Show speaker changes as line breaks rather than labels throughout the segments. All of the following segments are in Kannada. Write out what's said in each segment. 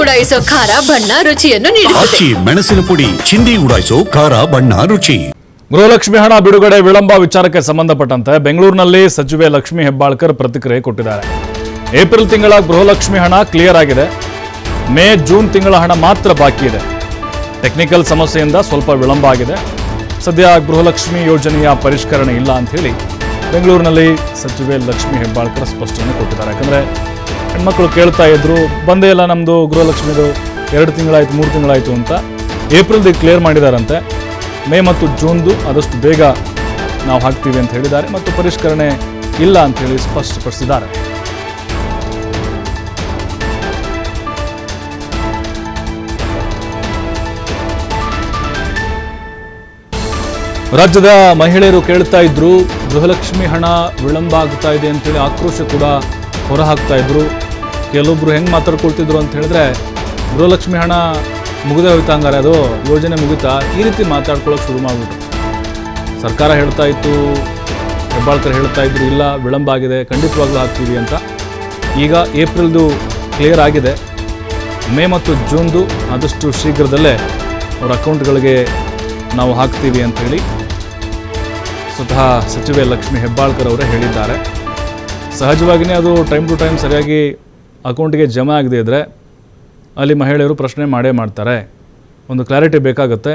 ಉಡಾಯಿಸೋ ಖಾರ ಬಣ್ಣ ರುಚಿಯನ್ನು ನೀಡುತ್ತದೆ.
ಮೆಣಸಿನ ಪುಡಿ ಚಿಂದಿ ಉಡಾಯಿಸೋ ಖಾರ ಬಣ್ಣ ರುಚಿ.
ಗೃಹಲಕ್ಷ್ಮಿ ಹಣ ಬಿಡುಗಡೆ ವಿಳಂಬ ವಿಚಾರಕ್ಕೆ ಸಂಬಂಧಪಟ್ಟಂತೆ ಬೆಂಗಳೂರಿನಲ್ಲಿ ಸಚಿವೆ ಲಕ್ಷ್ಮಿ ಹೆಬ್ಬಾಳ್ಕರ್ ಪ್ರತಿಕ್ರಿಯೆ ಕೊಟ್ಟಿದ್ದಾರೆ. ಏಪ್ರಿಲ್ ತಿಂಗಳ ಗೃಹಲಕ್ಷ್ಮಿ ಹಣ ಕ್ಲಿಯರ್ ಆಗಿದೆ. ಮೇ ಜೂನ್ ತಿಂಗಳ ಹಣ ಮಾತ್ರ ಬಾಕಿ ಇದೆ. ಟೆಕ್ನಿಕಲ್ ಸಮಸ್ಯೆಯಿಂದ ಸ್ವಲ್ಪ ವಿಳಂಬ ಆಗಿದೆ. ಸದ್ಯ ಗೃಹಲಕ್ಷ್ಮಿ ಯೋಜನೆಯ ಪರಿಷ್ಕರಣೆ ಇಲ್ಲ ಅಂತ ಹೇಳಿ ಬೆಂಗಳೂರಿನಲ್ಲಿ ಸಚಿವೆ ಲಕ್ಷ್ಮಿ ಹೆಬ್ಬಾಳ್ಕರ್ ಸ್ಪಷ್ಟನೆ ಕೊಟ್ಟಿದ್ದಾರೆ. ಯಾಕಂದರೆ ಹೆಣ್ಮಕ್ಳು ಕೇಳ್ತಾ ಇದ್ರು, ಬಂದೇ ಇಲ್ಲ ನಮ್ಮದು ಗೃಹಲಕ್ಷ್ಮಿದು, 2 ತಿಂಗಳಾಯಿತು 3 ತಿಂಗಳಾಯಿತು ಅಂತ. ಏಪ್ರಿಲ್ದು ಕ್ಲಿಯರ್ ಮಾಡಿದಾರಂತೆ. ಮೇ ಮತ್ತು ಜೂನ್ದು ಆದಷ್ಟು ಬೇಗ ನಾವು ಹಾಕ್ತೀವಿ ಅಂತ ಹೇಳಿದ್ದಾರೆ ಮತ್ತು ಪರಿಷ್ಕರಣೆ ಇಲ್ಲ ಅಂತ ಹೇಳಿ ಸ್ಪಷ್ಟಪಡಿಸಿದ್ದಾರೆ. ರಾಜ್ಯದ ಮಹಿಳೆಯರು ಕೇಳ್ತಾ ಇದ್ರು, ಗೃಹಲಕ್ಷ್ಮಿ ಹಣ ವಿಳಂಬ ಆಗ್ತಾ ಇದೆ ಅಂತೇಳಿ ಆಕ್ರೋಶ ಕೂಡ ಹೊರಹಾಕ್ತಾ ಇದ್ರು. ಕೆಲವೊಬ್ರು ಹೆಂಗೆ ಮಾತಾಡ್ಕೊಳ್ತಿದ್ರು ಅಂತ ಹೇಳಿದ್ರೆ, ಗೃಹಲಕ್ಷ್ಮಿ ಹಣ ಮುಗಿದೇ ಹೋಯ್ತಾ, ಹಂಗಾರೆ ಅದು ಯೋಜನೆ ಮುಗಿತಾ, ಈ ರೀತಿ ಮಾತಾಡ್ಕೊಳ್ಳೋಕೆ ಶುರು ಮಾಡಿಬಿಟ್ರು. ಸರ್ಕಾರ ಹೇಳ್ತಾ ಇತ್ತು, ಹೆಬ್ಬಾಳ್ಕರ್ ಹೇಳ್ತಾ ಇದ್ರು, ಇಲ್ಲ ವಿಳಂಬ ಆಗಿದೆ, ಖಂಡಿತವಾಗ್ಲೂ ಹಾಕ್ತೀವಿ ಅಂತ. ಈಗ ಏಪ್ರಿಲ್ದು ಕ್ಲಿಯರ್ ಆಗಿದೆ. ಮೇ ಮತ್ತು ಜೂನ್ದು ಆದಷ್ಟು ಶೀಘ್ರದಲ್ಲೇ ಅವರ ಅಕೌಂಟ್ಗಳಿಗೆ ನಾವು ಹಾಕ್ತೀವಿ ಅಂತ ಹೇಳಿ ಸ್ವತಃ ಸಚಿವೆ ಲಕ್ಷ್ಮಿ ಹೆಬ್ಬಾಳ್ಕರ್ ಅವರೇ ಹೇಳಿದ್ದಾರೆ. ಸಹಜವಾಗಿಯೇ ಅದು ಟೈಮ್ ಟು ಟೈಮ್ ಸರಿಯಾಗಿ ಅಕೌಂಟಿಗೆ ಜಮಾ ಆಗದೇ ಇದ್ದರೆ ಅಲ್ಲಿ ಮಹಿಳೆಯರು ಪ್ರಶ್ನೆ ಮಾಡೇ ಮಾಡ್ತಾರೆ. ಒಂದು ಕ್ಲಾರಿಟಿ ಬೇಕಾಗುತ್ತೆ.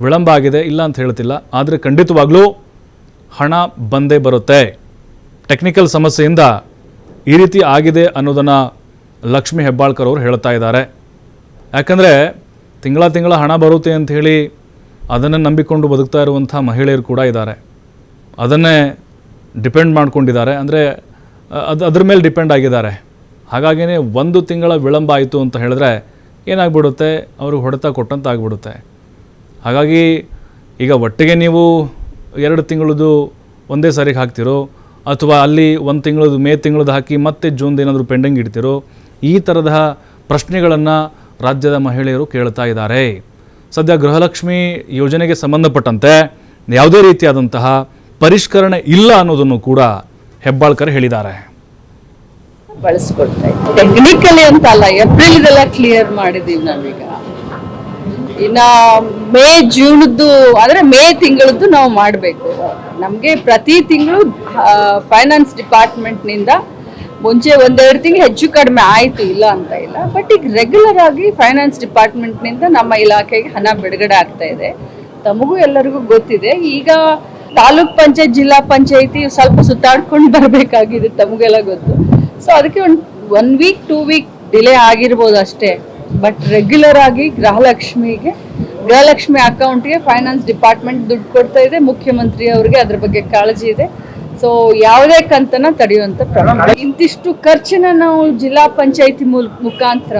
ವಿಳಂಬ ಆಗಿದೆ ಇಲ್ಲ ಅಂತ ಹೇಳ್ತಿಲ್ಲ, ಆದರೆ ಖಂಡಿತವಾಗ್ಲೂ ಹಣ ಬಂದೇ ಬರುತ್ತೆ. ಟೆಕ್ನಿಕಲ್ ಸಮಸ್ಯೆಯಿಂದ ಈ ರೀತಿ ಆಗಿದೆ ಅನ್ನೋದನ್ನು ಲಕ್ಷ್ಮಿ ಹೆಬ್ಬಾಳ್ಕರ್ ಅವರು ಹೇಳ್ತಾ ಇದ್ದಾರೆ. ಯಾಕಂದರೆ ತಿಂಗಳ ಹಣ ಬರುತ್ತೆ ಅಂತ ಹೇಳಿ ಅದನ್ನು ನಂಬಿಕೊಂಡು ಬದುಕ್ತಾ ಇರುವಂಥ ಮಹಿಳೆಯರು ಕೂಡ ಇದ್ದಾರೆ. ಅದನ್ನೇ ಡಿಪೆಂಡ್ ಮಾಡ್ಕೊಂಡಿದ್ದಾರೆ, ಅಂದರೆ ಅದ್ರ ಮೇಲೆ ಡಿಪೆಂಡ್ ಆಗಿದ್ದಾರೆ. ಹಾಗಾಗಿಯೇ 1 ತಿಂಗಳ ವಿಳಂಬ ಆಯಿತು ಅಂತ ಹೇಳಿದ್ರೆ ಏನಾಗ್ಬಿಡುತ್ತೆ, ಅವ್ರಿಗೆ ಹೊಡೆತ ಕೊಟ್ಟಂತ ಆಗಿಬಿಡುತ್ತೆ. ಹಾಗಾಗಿ ಈಗ ಒಟ್ಟಿಗೆ ನೀವು 2 ತಿಂಗಳದ್ದು ಒಂದೇ ಸಾರಿಗೆ ಹಾಕ್ತಿರೋ, ಅಥವಾ ಅಲ್ಲಿ 1 ತಿಂಗಳದ್ದು ಮೇ ತಿಂಗಳದ್ದು ಹಾಕಿ ಮತ್ತೆ ಜೂನ್ದು ಏನಾದರೂ ಪೆಂಡಿಂಗ್ ಇಡ್ತಿರೋ, ಈ ಥರದ ಪ್ರಶ್ನೆಗಳನ್ನು ರಾಜ್ಯದ ಮಹಿಳೆಯರು ಕೇಳ್ತಾ ಇದ್ದಾರೆ. ಸದ್ಯ ಗೃಹಲಕ್ಷ್ಮಿ ಯೋಜನೆಗೆ ಸಂಬಂಧಪಟ್ಟಂತೆ ಯಾವುದೇ ರೀತಿಯಾದಂತಹ ಪರಿಷ್ಕರಣೆ ಇಲ್ಲ ಅನ್ನೋದನ್ನು ಕೂಡ ಹೆಬ್ಬಾಳ್ಕರ್ ಹೇಳಿದ್ದಾರೆ.
ಬಳಸ್ಕೊಳ್ತಾ ಇದ್ದೀವಿ ಟೆಕ್ನಿಕಲಿ ಅಂತ ಅಲ್ಲ, ಏಪ್ರಿಲ್ ಇದೆಲ್ಲ ಕ್ಲಿಯರ್ ಮಾಡಿದೀವಿ ನಾವೀಗ. ಇನ್ನ ಮೇ ಜೂನ್ದು ಅಂದ್ರೆ ಮೇ ತಿಂಗಳದ್ದು ನಾವು ಮಾಡಬೇಕು. ನಮಗೆ ಪ್ರತಿ ತಿಂಗಳು ಫೈನಾನ್ಸ್ ಡಿಪಾರ್ಟ್ಮೆಂಟ್ನಿಂದ ಮುಂಚೆ 1-2 ತಿಂಗಳು ಹೆಚ್ಚು ಕಡಿಮೆ ಆಯಿತು, ಇಲ್ಲ ಅಂತ ಇಲ್ಲ. ಬಟ್ ಈಗ ರೆಗ್ಯುಲರ್ ಆಗಿ ಫೈನಾನ್ಸ್ ಡಿಪಾರ್ಟ್ಮೆಂಟ್ನಿಂದ ನಮ್ಮ ಇಲಾಖೆಗೆ ಹಣ ಬಿಡುಗಡೆ ಆಗ್ತಾ ಇದೆ. ತಮಗೂ ಎಲ್ಲರಿಗೂ ಗೊತ್ತಿದೆ. ಈಗ ತಾಲೂಕ್ ಪಂಚಾಯತ್ ಜಿಲ್ಲಾ ಪಂಚಾಯತಿ ಸ್ವಲ್ಪ ಸುತ್ತಾಡ್ಕೊಂಡು ಬರಬೇಕಾಗಿದೆ, ತಮಗೆಲ್ಲ ಗೊತ್ತು. ಸೊ ಅದಕ್ಕೆ ಒಂದು 1 ವೀಕ್ 2 ವೀಕ್ ಡಿಲೇ ಆಗಿರ್ಬೋದು ಅಷ್ಟೇ. ಬಟ್ ರೆಗ್ಯುಲರ್ ಆಗಿ ಗೃಹಲಕ್ಷ್ಮಿ ಅಕೌಂಟ್ಗೆ ಫೈನಾನ್ಸ್ ಡಿಪಾರ್ಟ್ಮೆಂಟ್ ದುಡ್ಡು ಕೊಡ್ತಾ ಇದೆ. ಮುಖ್ಯಮಂತ್ರಿ ಅವರಿಗೆ ಅದ್ರ ಬಗ್ಗೆ ಕಾಳಜಿ ಇದೆ. ಸೊ ಯಾವುದೇ ಕಂತನ ತಡೆಯುವಂತ ಪ್ರಮಾಣ, ಇಂತಿಷ್ಟು ಖರ್ಚನ್ನ ನಾವು ಜಿಲ್ಲಾ ಪಂಚಾಯತಿ ಮುಖಾಂತರ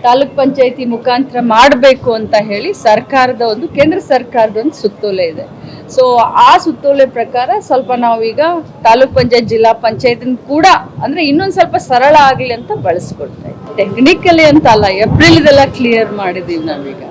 ತಾಲೂಕ್ ಪಂಚಾಯತಿ ಮುಖಾಂತರ ಮಾಡಬೇಕು ಅಂತ ಹೇಳಿ ಕೇಂದ್ರ ಸರ್ಕಾರದ ಒಂದು ಸುತ್ತೋಲೆ ಇದೆ. ಸೊ ಆ ಸುತ್ತೋಲೆ ಪ್ರಕಾರ ಸ್ವಲ್ಪ ನಾವೀಗ ತಾಲೂಕ್ ಪಂಚಾಯತ್ ಜಿಲ್ಲಾ ಪಂಚಾಯತ್ ಕೂಡ ಅಂದ್ರೆ ಇನ್ನೊಂದು ಸ್ವಲ್ಪ ಸರಳ ಆಗಲಿ ಅಂತ ಬಳಸ್ಕೊಡ್ತಾ ಇದ್ದೀವಿ. ಟೆಕ್ನಿಕಲಿ ಅಂತ ಅಲ್ಲ, ಏಪ್ರಿಲ್ ಇದೆಲ್ಲ ಕ್ಲಿಯರ್ ಮಾಡಿದೀವಿ ನಾವೀಗ.